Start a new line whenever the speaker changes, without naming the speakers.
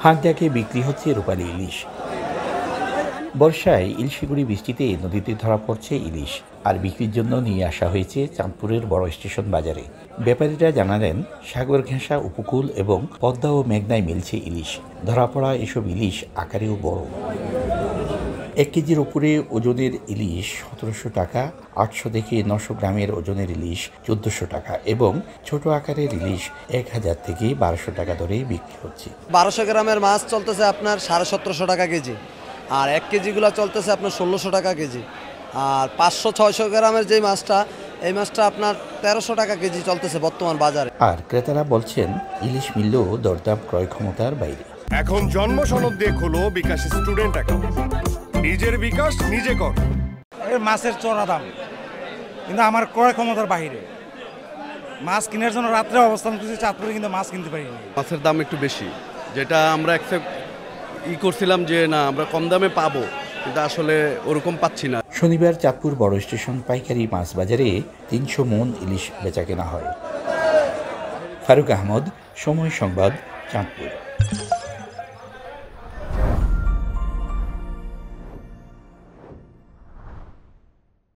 হাঁক ডাকে বিক্রি হচ্ছে রূপালী ইলিশ। বর্ষায় ইলশিগুড়ি বৃষ্টিতে নদীতে ধরা পড়ছে ইলিশ, আর বিক্রির জন্য নিয়ে আসা হয়েছে চাঁদপুরের বড় স্টেশন বাজারে। ব্যাপারীরা জানালেন, সাগর ঘেঁষা উপকূল এবং পদ্মা ও মেঘনায় মিলছে ইলিশ। ধরা পড়া এসব ইলিশ আকারেও বড়। 1 কেজির উপরে ওজনের ইলিশ 1700 টাকা, 800 থেকে 900 গ্রামের ওজনের ইলিশ 1400 টাকা এবং ছোট আকারের ইলিশ 1000 থেকে 1200 টাকা দরে বিক্রি হচ্ছে।
1200 গ্রামের মাছ চলতেছে আপনার 1750 টাকা কেজি, আর 1 কেজিগুলো চলতেছে আপনার 1600 টাকা কেজি। আর 500-600 গ্রামের যে মাছটা, এই মাছটা আপনার 1300 টাকা কেজি চলতেছে বর্তমান বাজারে।
আর ক্রেতারা বলছেন, ইলিশ মিললেও দরদাম ক্রয় ক্ষমতার বাইরে।
এখন জন্ম সনদ দিয়ে খোলো বিকাশ স্টুডেন্ট অ্যাকাউন্ট। নিজের বিকাশ নিজে কর।
মাছের চড়া দাম, কিন্তু আমার ক্রয় ক্ষমতার বাইরে। মাছ কেনার জন্য রাত্রে অবস্থান করছি চাঁদপুরে, কিন্তু মাছ কিনতে পারিনি।
মাছের দাম একটু বেশি, যেটা আমরা করছিলাম যে না আমরা কম দামে পাবো, কিন্তু আসলে ওরকম পাচ্ছি না।
শনিবার চাঁদপুর বড় স্টেশন পাইকারি মাছ বাজারে 300 মণ ইলিশ বেচা কেনা হয়। ফারুক আহমদ, সময় সংবাদ, চাঁদপুর।